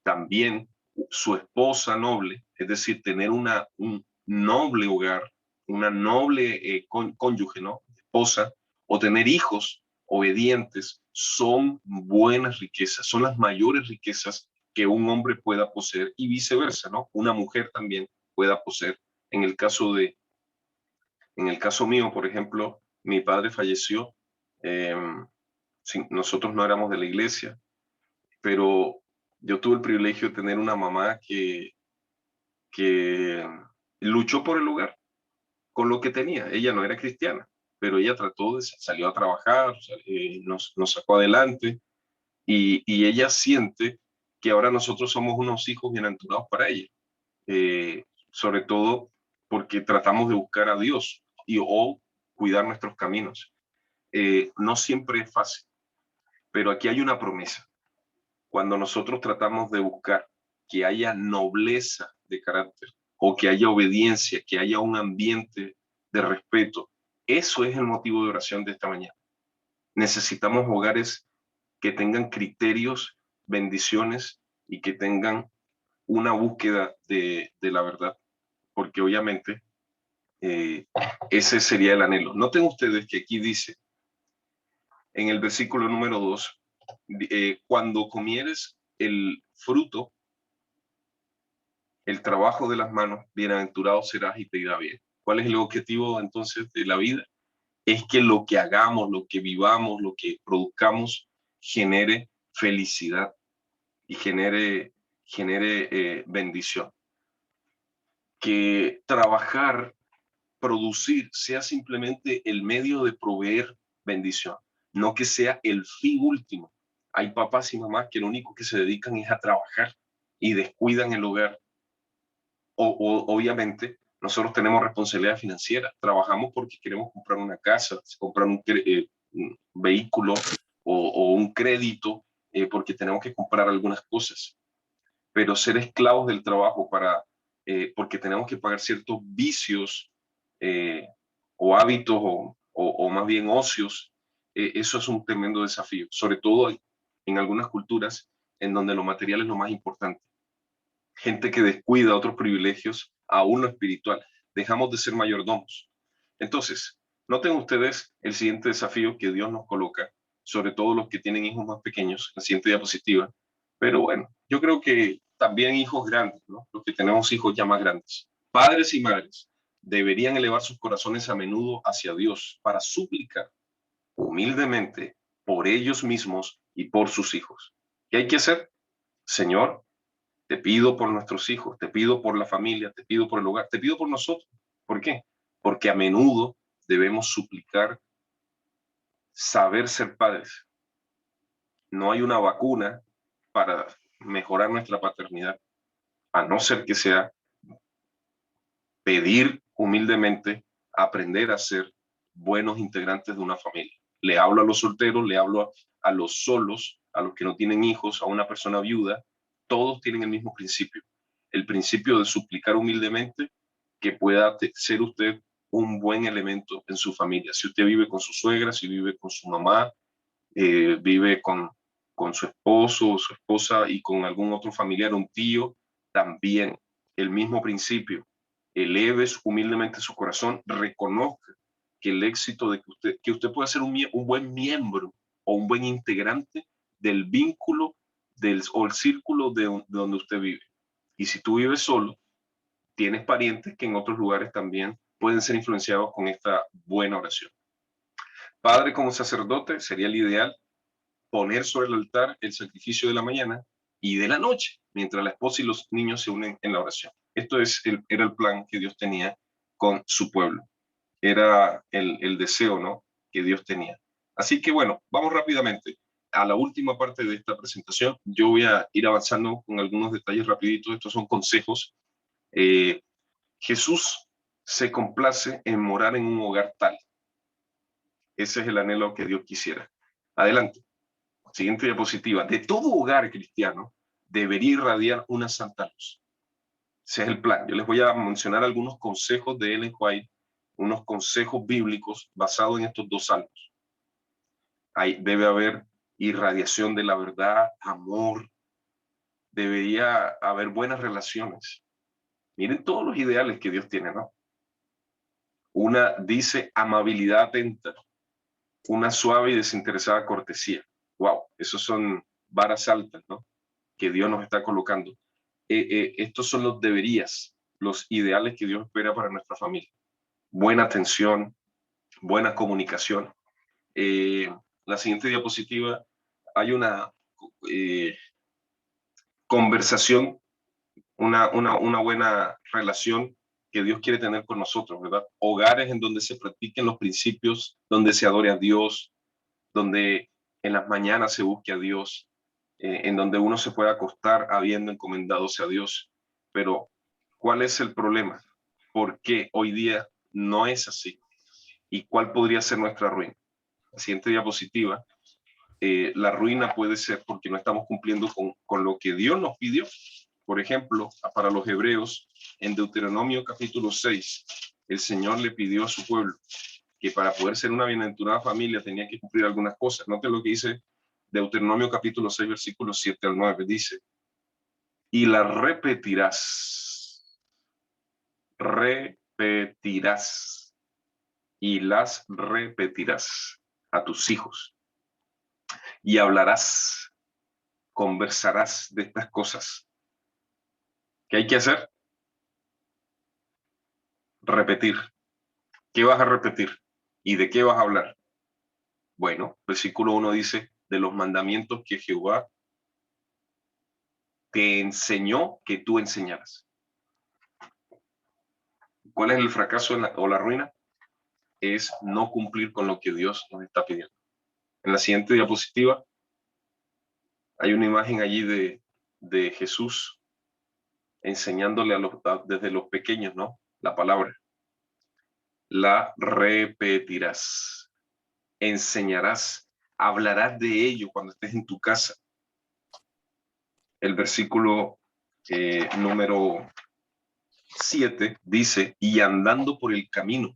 También su esposa noble, es decir, tener un noble hogar, una noble cónyuge, ¿no? Esposa, o tener hijos obedientes, son buenas riquezas, son las mayores riquezas que un hombre pueda poseer, y viceversa, ¿no? Una mujer también pueda poseer. En el caso mío, por ejemplo, mi padre falleció. Nosotros no éramos de la iglesia, pero yo tuve el privilegio de tener una mamá que luchó por el hogar con lo que tenía. Ella no era cristiana, pero ella salió a trabajar, nos sacó adelante, y ella siente que ahora nosotros somos unos hijos bienaventurados para ella, sobre todo porque tratamos de buscar a Dios o cuidar nuestros caminos. No siempre es fácil, pero aquí hay una promesa. Cuando nosotros tratamos de buscar que haya nobleza de carácter, o que haya obediencia, que haya un ambiente de respeto, eso es el motivo de oración de esta mañana. Necesitamos hogares que tengan criterios, bendiciones, y que tengan una búsqueda de la verdad, porque obviamente ese sería el anhelo. Noten ustedes que aquí dice, en el versículo número 2, cuando comieres el fruto, el trabajo de las manos, bienaventurado serás y te irá bien. ¿Cuál es el objetivo entonces de la vida? Es que lo que hagamos, lo que vivamos, lo que produzcamos, genere felicidad y genere bendición. Que trabajar, producir, sea simplemente el medio de proveer bendición, no que sea el fin último. Hay papás y mamás que lo único que se dedican es a trabajar y descuidan el hogar. Obviamente, nosotros tenemos responsabilidad financiera. Trabajamos porque queremos comprar una casa, comprar un vehículo, o un crédito, porque tenemos que comprar algunas cosas. Pero ser esclavos del trabajo porque tenemos que pagar ciertos vicios, o hábitos, o más bien ocios, eso es un tremendo desafío, sobre todo en algunas culturas en donde lo material es lo más importante. Gente que descuida otros privilegios, aún lo espiritual. Dejamos de ser mayordomos. Entonces, noten ustedes el siguiente desafío que Dios nos coloca, sobre todo los que tienen hijos más pequeños, la siguiente diapositiva. Pero bueno, yo creo que también hijos grandes, ¿no? Los que tenemos hijos ya más grandes. Padres y madres deberían elevar sus corazones a menudo hacia Dios para suplicar humildemente por ellos mismos y por sus hijos. ¿Qué hay que hacer? Señor, te pido por nuestros hijos, te pido por la familia, te pido por el hogar, te pido por nosotros. ¿Por qué? Porque a menudo debemos suplicar saber ser padres. No hay una vacuna para mejorar nuestra paternidad, a no ser que sea pedir humildemente, aprender a ser buenos integrantes de una familia. Le hablo a los solteros, le hablo a los solos, a los que no tienen hijos, a una persona viuda. Todos tienen el mismo principio, el principio de suplicar humildemente que pueda ser usted un buen elemento en su familia. Si usted vive con su suegra, si vive con su mamá, vive con su esposo o su esposa y con algún otro familiar, un tío, también el mismo principio. Eleve humildemente su corazón, reconozca que el éxito de que usted pueda ser un buen miembro o un buen integrante del vínculo o el círculo de donde usted vive. Y si tú vives solo, tienes parientes que en otros lugares también pueden ser influenciados con esta buena oración. Padre, como sacerdote, sería el ideal poner sobre el altar el sacrificio de la mañana y de la noche, mientras la esposa y los niños se unen en la oración. Esto era el plan que Dios tenía con su pueblo. Era el deseo, ¿no?, que Dios tenía. Así que bueno, vamos rápidamente a la última parte de esta presentación. Yo voy a ir avanzando con algunos detalles rapiditos. Estos son consejos. Jesús se complace en morar en un hogar tal. Ese es el anhelo que Dios quisiera. Adelante. Siguiente diapositiva. De todo hogar cristiano debería irradiar una santa luz. Ese es el plan. Yo les voy a mencionar algunos consejos de Ellen White, unos consejos bíblicos basados en estos dos salmos. Ahí debe haber irradiación de la verdad, amor. Debería haber buenas relaciones. Miren todos los ideales que Dios tiene, ¿no? Una dice amabilidad atenta, una suave y desinteresada cortesía. Wow, esos son varas altas, ¿no? Que Dios nos está colocando. Estos son los deberías, los ideales que Dios espera para nuestra familia. Buena atención, buena comunicación. La siguiente diapositiva, hay una conversación, una buena relación que Dios quiere tener con nosotros, ¿verdad? Hogares en donde se practiquen los principios, donde se adore a Dios, donde en las mañanas se busque a Dios, en donde uno se pueda acostar habiendo encomendadose a Dios. Pero, ¿cuál es el problema? ¿Por qué hoy día no es así? ¿Y cuál podría ser nuestra ruina? La siguiente diapositiva. La ruina puede ser porque no estamos cumpliendo con lo que Dios nos pidió. Por ejemplo, para los hebreos, en Deuteronomio capítulo 6, el Señor le pidió a su pueblo que para poder ser una bienaventurada familia tenía que cumplir algunas cosas. Note lo que dice Deuteronomio capítulo 6, versículos 7 al 9. Dice, y la repetirás, y las repetirás a tus hijos. Y hablarás, conversarás de estas cosas. ¿Qué hay que hacer? Repetir. ¿Qué vas a repetir? ¿Y de qué vas a hablar? Bueno, versículo 1 dice, de los mandamientos que Jehová te enseñó que tú enseñaras. ¿Cuál es el fracaso o la ruina? Es no cumplir con lo que Dios nos está pidiendo. En la siguiente diapositiva hay una imagen allí de Jesús enseñándole desde los pequeños, ¿no? La palabra. La repetirás, enseñarás, hablarás de ello cuando estés en tu casa. El versículo número 7 dice, y andando por el camino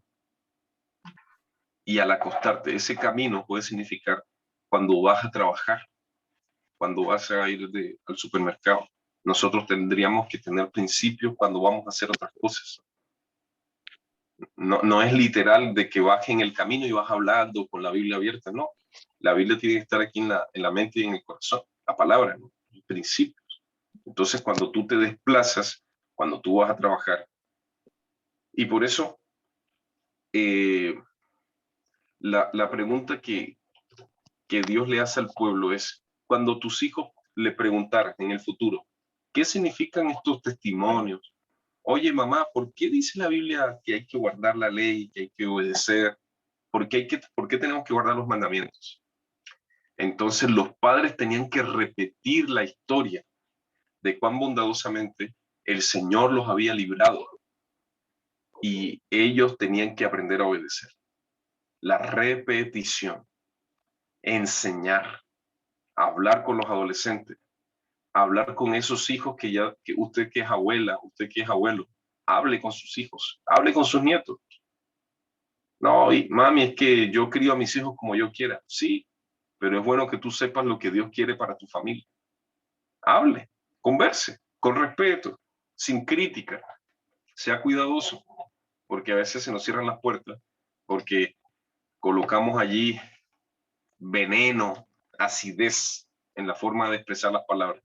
y al acostarte. Ese camino puede significar cuando vas a trabajar, cuando vas a ir al supermercado. Nosotros tendríamos que tener principios cuando vamos a hacer otras cosas. No es literal de que vas en el camino y vas hablando con la Biblia abierta, no. La Biblia tiene que estar aquí en la mente y en el corazón, la palabra, ¿no? Los principios. Entonces, cuando tú te desplazas, cuando tú vas a trabajar, y por eso la pregunta que Dios le hace al pueblo es, cuando tus hijos le preguntaran en el futuro, ¿qué significan estos testimonios? Oye, mamá, ¿por qué dice la Biblia que hay que guardar la ley, que hay que obedecer? ¿Por qué tenemos que guardar los mandamientos? Entonces los padres tenían que repetir la historia de cuán bondadosamente el Señor los había librado y ellos tenían que aprender a obedecer. La repetición, enseñar, hablar con los adolescentes, hablar con esos hijos que usted que es abuela, usted que es abuelo, hable con sus hijos, hable con sus nietos. No, y mami, es que yo crío a mis hijos como yo quiera. Sí, pero es bueno que tú sepas lo que Dios quiere para tu familia. Hable, converse, con respeto, sin crítica. Sea cuidadoso, porque a veces se nos cierran las puertas, porque colocamos allí veneno, acidez en la forma de expresar las palabras.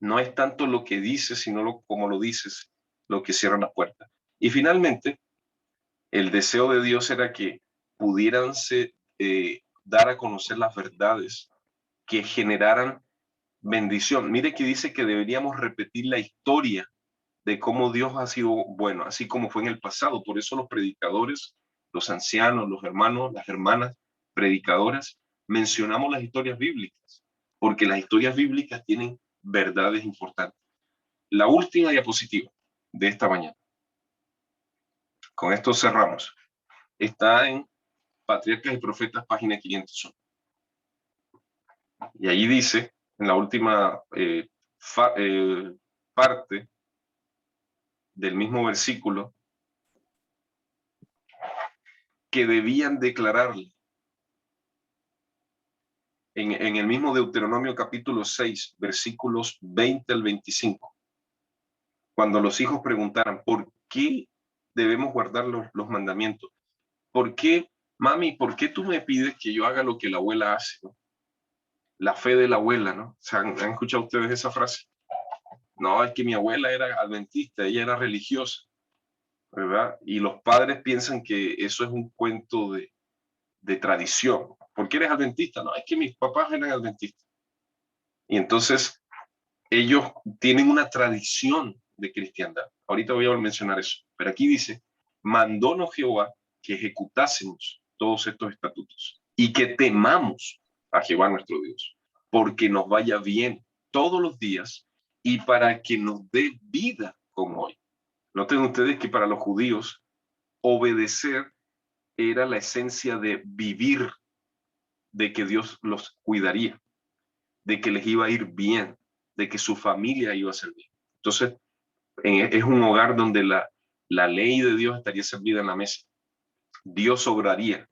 No es tanto lo que dices, sino como lo dices, lo que cierra las puertas. Y finalmente, el deseo de Dios era que pudieran dar a conocer las verdades que generaran bendición. Mire que dice que deberíamos repetir la historia de cómo Dios ha sido bueno, así como fue en el pasado. Por eso los predicadores, los ancianos, los hermanos, las hermanas predicadoras, mencionamos las historias bíblicas, porque las historias bíblicas tienen verdades importantes. La última diapositiva de esta mañana. Con esto cerramos. Está en Patriarcas y Profetas, página 501. Y ahí dice, en la última parte del mismo versículo, que debían declararle. En el mismo Deuteronomio capítulo 6, versículos 20 al 25. Cuando los hijos preguntaran, ¿por qué debemos guardar los mandamientos? ¿Por qué, mami, por qué tú me pides que yo haga lo que la abuela hace, ¿no? La fe de la abuela, ¿no? ¿Han escuchado ustedes esa frase? No, es que mi abuela era adventista, ella era religiosa, ¿verdad? Y los padres piensan que eso es un cuento de tradición. ¿Por qué eres adventista? No, es que mis papás eran adventistas. Y entonces ellos tienen una tradición de cristiandad. Ahorita voy a mencionar eso. Pero aquí dice, mandónos Jehová que ejecutásemos todos estos estatutos y que temamos a Jehová nuestro Dios, porque nos vaya bien todos los días y para que nos dé vida como hoy. Noten ustedes que para los judíos obedecer era la esencia de vivir, de que Dios los cuidaría, de que les iba a ir bien, de que su familia iba a ser bien. Entonces, es un hogar donde la ley de Dios estaría servida en la mesa. Dios obraría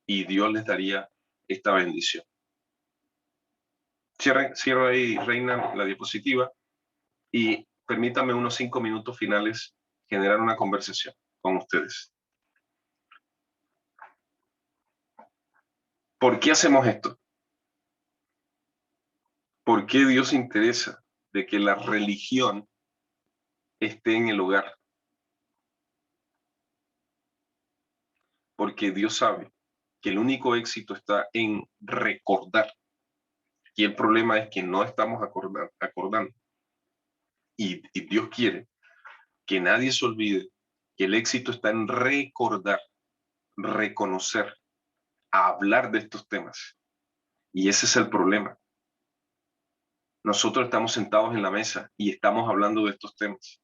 y Dios les daría esta bendición. Cierra ahí, Reina, la diapositiva y permítame unos 5 minutos finales generar una conversación con ustedes. ¿Por qué hacemos esto? ¿Por qué Dios se interesa de que la religión esté en el hogar? Porque Dios sabe que el único éxito está en recordar. Y el problema es que no estamos acordando. Y Dios quiere que nadie se olvide que el éxito está en recordar, reconocer, hablar de estos temas. Y ese es el problema. Nosotros estamos sentados en la mesa y estamos hablando de estos temas.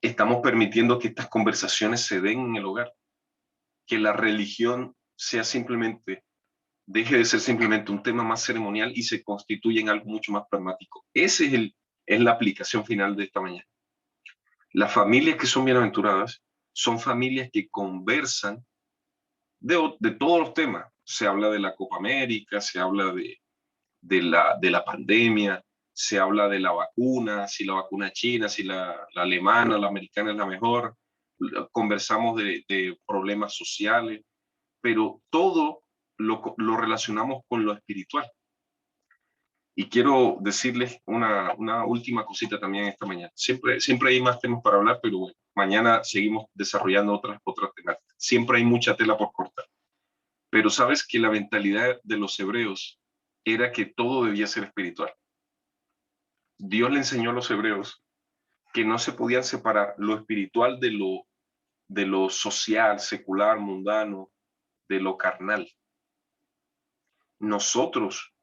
Estamos permitiendo que estas conversaciones se den en el hogar. Que la religión sea simplemente, deje de ser simplemente un tema más ceremonial y se constituya en algo mucho más pragmático. Ese es la aplicación final de esta mañana. Las familias que son bienaventuradas son familias que conversan de todos los temas. Se habla de la Copa América, se habla de la pandemia, se habla de la vacuna, si la vacuna china, si la alemana, la americana es la mejor. Conversamos de problemas sociales, pero todo lo relacionamos con lo espiritual. Y quiero decirles una última cosita también esta mañana. Siempre hay más temas para hablar, pero bueno, mañana seguimos desarrollando otras temáticas. Siempre hay mucha tela por cortar. Pero sabes que la mentalidad de los hebreos era que todo debía ser espiritual. Dios le enseñó a los hebreos que no se podían separar lo espiritual de lo social, secular, mundano, de lo carnal. Nosotros,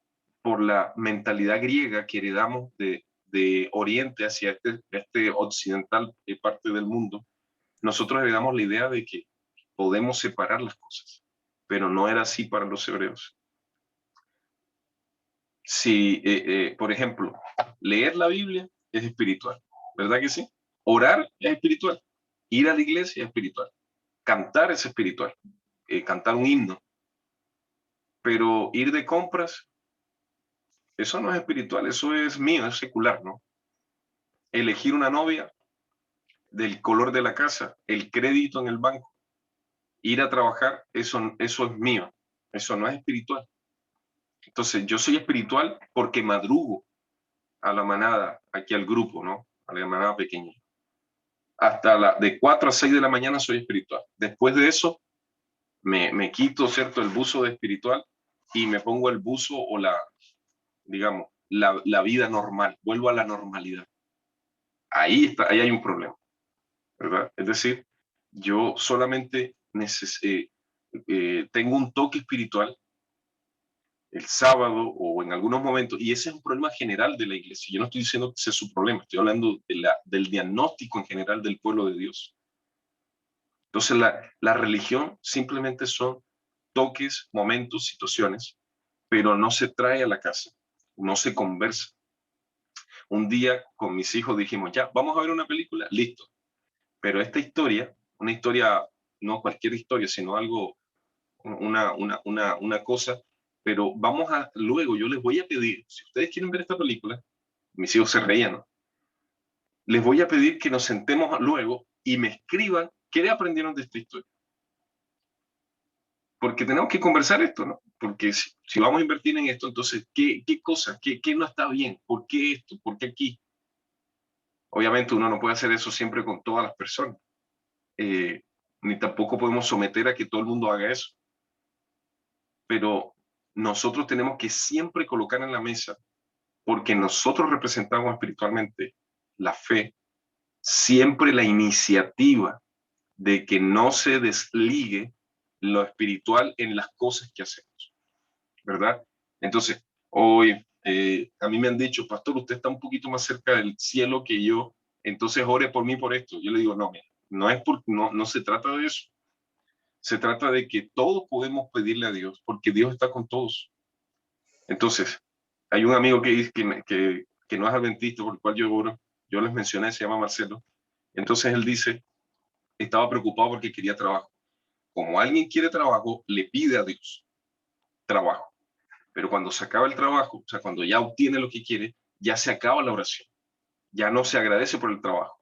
por la mentalidad griega que heredamos de Oriente hacia este occidental parte del mundo, nosotros heredamos la idea de que podemos separar las cosas, pero no era así para los hebreos. Si, por ejemplo, leer la Biblia es espiritual, ¿verdad que sí? Orar es espiritual, ir a la iglesia es espiritual, cantar es espiritual, cantar un himno, pero ir de compras, eso no es espiritual, eso es mío, es secular, ¿no? Elegir una novia, del color de la casa, el crédito en el banco, ir a trabajar, eso es mío, eso no es espiritual. Entonces, yo soy espiritual porque madrugo a la manada, aquí al grupo, ¿no? A la manada pequeña. Hasta de 4 a 6 de la mañana soy espiritual. Después de eso, me quito, ¿cierto?, el buzo de espiritual y me pongo el buzo o digamos, la vida normal. Vuelvo a la normalidad. Ahí hay un problema, ¿verdad? Es decir, yo solamente tengo un toque espiritual el sábado o en algunos momentos, y ese es un problema general de la iglesia. Yo no estoy diciendo que ese es su problema, estoy hablando del diagnóstico en general del pueblo de Dios. Entonces la religión simplemente son toques, momentos, situaciones, pero no se trae a la casa, no se conversa. Un día con mis hijos dijimos, ya, vamos a ver una película, listo. Pero esta historia, una historia, no cualquier historia, sino algo, una cosa, pero luego yo les voy a pedir, si ustedes quieren ver esta película, mis hijos se reían, ¿no? Les voy a pedir que nos sentemos luego y me escriban qué aprendieron de esta historia. Porque tenemos que conversar esto, ¿no? Porque si vamos a invertir en esto, entonces, ¿qué cosa? ¿Qué no está bien? ¿Por qué esto? ¿Por qué aquí? Obviamente uno no puede hacer eso siempre con todas las personas. Ni tampoco podemos someter a que todo el mundo haga eso. Pero nosotros tenemos que siempre colocar en la mesa, porque nosotros representamos espiritualmente la fe, siempre la iniciativa de que no se desligue lo espiritual en las cosas que hacemos, ¿verdad? Entonces, hoy a mí me han dicho, pastor, usted está un poquito más cerca del cielo que yo, entonces ore por mí por esto. Yo le digo, no, no se trata de eso. Se trata de que todos podemos pedirle a Dios, porque Dios está con todos. Entonces, hay un amigo que dice que no es adventista, por el cual yo oro, yo les mencioné, se llama Marcelo. Entonces él dice, estaba preocupado porque quería trabajo. Como alguien quiere trabajo, le pide a Dios trabajo. Pero cuando se acaba el trabajo, o sea, cuando ya obtiene lo que quiere, ya se acaba la oración. Ya no se agradece por el trabajo.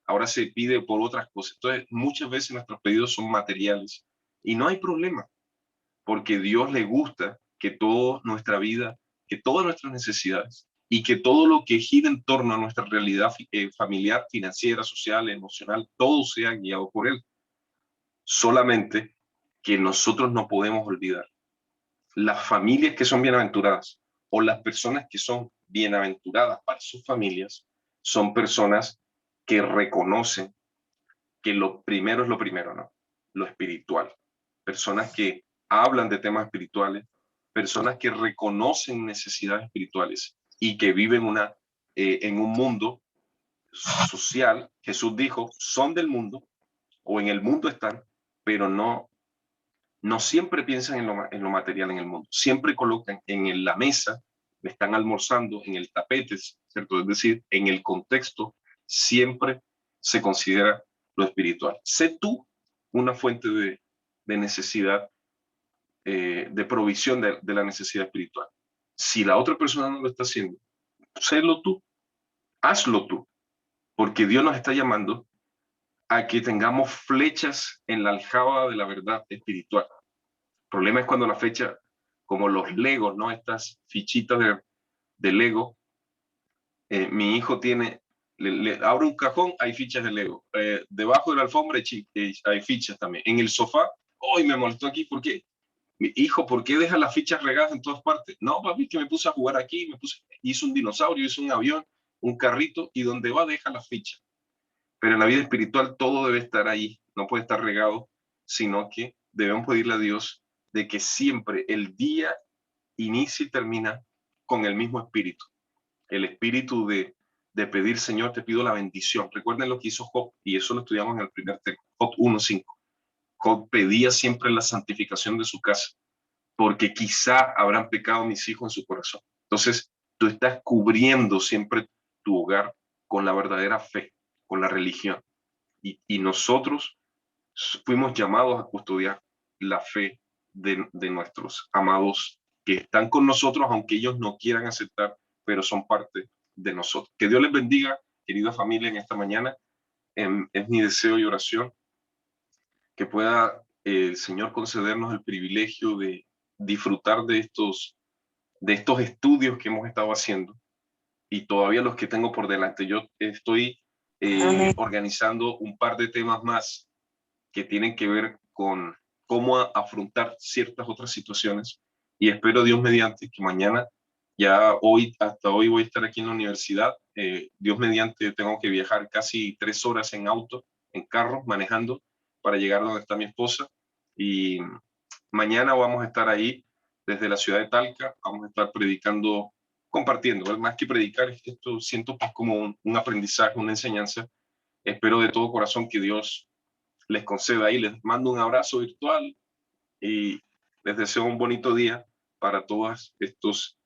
Ahora se pide por otras cosas. Entonces, muchas veces nuestros pedidos son materiales. Y no hay problema, porque Dios le gusta que toda nuestra vida, que todas nuestras necesidades y que todo lo que gira en torno a nuestra realidad familiar, financiera, social, emocional, todo sea guiado por Él. Solamente que nosotros no podemos olvidar las familias que son bienaventuradas o las personas que son bienaventuradas para sus familias son personas que reconocen que lo primero es lo primero, ¿no? Lo espiritual. Personas que hablan de temas espirituales, personas que reconocen necesidades espirituales y que viven en un mundo social. Jesús dijo, son del mundo o en el mundo están, pero no siempre piensan en lo material en el mundo. Siempre colocan en la mesa, están almorzando, en el tapete, ¿cierto? Es decir, en el contexto, siempre se considera lo espiritual. Sé tú una fuente de necesidad, de provisión de la necesidad espiritual. Si la otra persona no lo está haciendo, sélo tú, hazlo tú, porque Dios nos está llamando a que tengamos flechas en la aljaba de la verdad espiritual. El problema es cuando la fecha, como los Legos, ¿no? Estas fichitas de Lego, mi hijo tiene, le abre un cajón, hay fichas de Lego. Debajo de la alfombra hay fichas también. En el sofá, hoy me molestó aquí, ¿por qué? Mi hijo, ¿por qué deja las fichas regadas en todas partes? No, papi, que me puse a jugar aquí, hizo un dinosaurio, hizo un avión, un carrito, y donde va deja las fichas. Pero en la vida espiritual todo debe estar ahí, no puede estar regado, sino que debemos pedirle a Dios de que siempre el día inicie y termina con el mismo espíritu. El espíritu de pedir, Señor, te pido la bendición. Recuerden lo que hizo Job, y eso lo estudiamos en el primer texto, Job 1:5. Job pedía siempre la santificación de su casa, porque quizá habrán pecado mis hijos en su corazón. Entonces, tú estás cubriendo siempre tu hogar con la verdadera fe, con la religión. Y nosotros fuimos llamados a custodiar la fe de nuestros amados que están con nosotros, aunque ellos no quieran aceptar, pero son parte de nosotros. Que Dios les bendiga, querida familia, en esta mañana. Es mi deseo y oración que pueda el Señor concedernos el privilegio de disfrutar de estos estudios que hemos estado haciendo y todavía los que tengo por delante. Yo estoy organizando un par de temas más que tienen que ver con cómo afrontar ciertas otras situaciones y espero Dios mediante que mañana, hasta hoy voy a estar aquí en la universidad, Dios mediante tengo que viajar casi 3 horas en auto, en carro, manejando para llegar donde está mi esposa y mañana vamos a estar ahí desde la ciudad de Talca, vamos a estar predicando, compartiendo, ¿verdad? Más que predicar, esto siento como un aprendizaje, una enseñanza. Espero de todo corazón que Dios les conceda ahí. Les mando un abrazo virtual y les deseo un bonito día para todos estos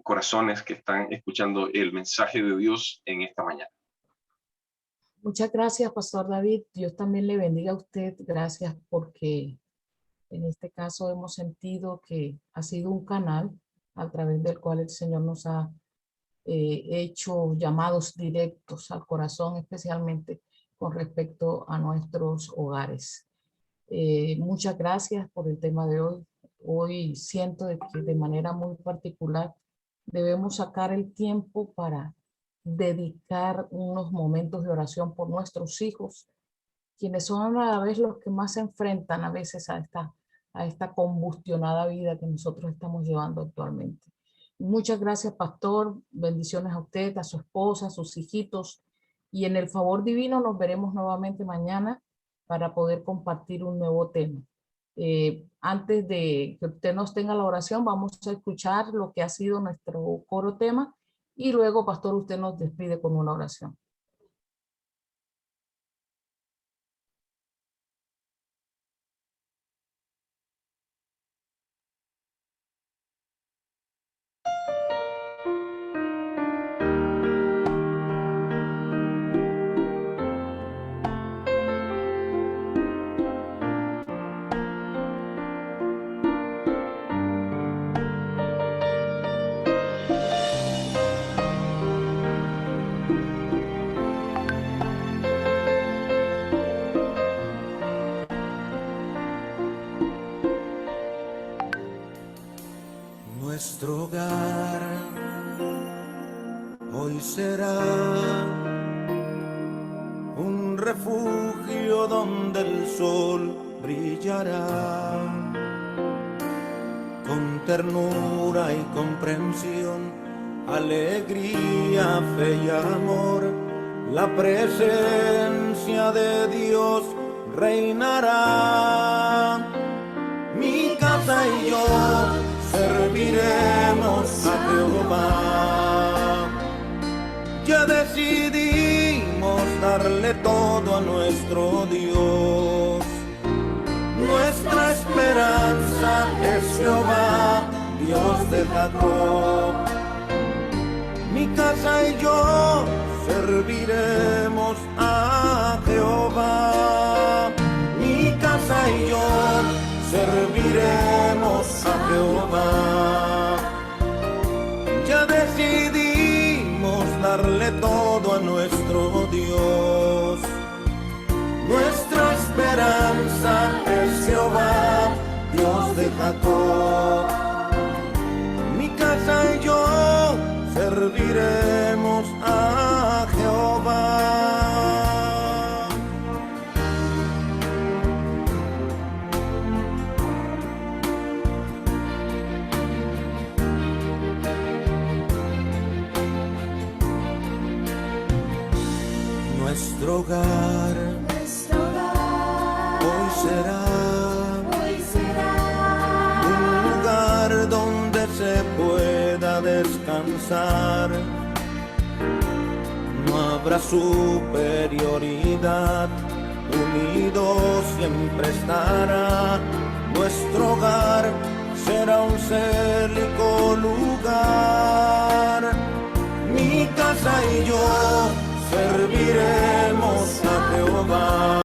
corazones que están escuchando el mensaje de Dios en esta mañana. Muchas gracias, Pastor David. Dios también le bendiga a usted. Gracias porque en este caso hemos sentido que ha sido un canal a través del cual el Señor nos ha hecho llamados directos al corazón, especialmente con respecto a nuestros hogares. Muchas gracias por el tema de hoy. Hoy siento que de manera muy particular debemos sacar el tiempo para dedicar unos momentos de oración por nuestros hijos, quienes son a la vez los que más se enfrentan a veces a esta combustionada vida que nosotros estamos llevando actualmente. Muchas gracias, pastor. Bendiciones a usted, a su esposa, a sus hijitos. Y en el favor divino nos veremos nuevamente mañana para poder compartir un nuevo tema. Antes de que usted nos tenga la oración, vamos a escuchar lo que ha sido nuestro coro tema y luego, pastor, usted nos despide con una oración. Nuestro hogar hoy será un refugio donde el sol brillará. Con ternura y comprensión, alegría, fe y amor, la presencia de Dios reinará. Mi casa y yo serviremos a Jehová. Ya decidimos darle todo a nuestro Dios. Nuestra esperanza es Jehová, Dios de Jacob. Mi casa y yo serviremos a Jehová. Mi casa y yo serviremos a Jehová. Ya decidimos darle todo a nuestro Dios. Nuestra esperanza es Jehová, Dios de Jacob. Mi casa y yo serviremos a Jehová. Nuestro hogar hoy será un lugar donde se pueda descansar. No habrá superioridad, unido siempre estará. Nuestro hogar será un célico lugar. Mi casa y yo serviremos a Jehová.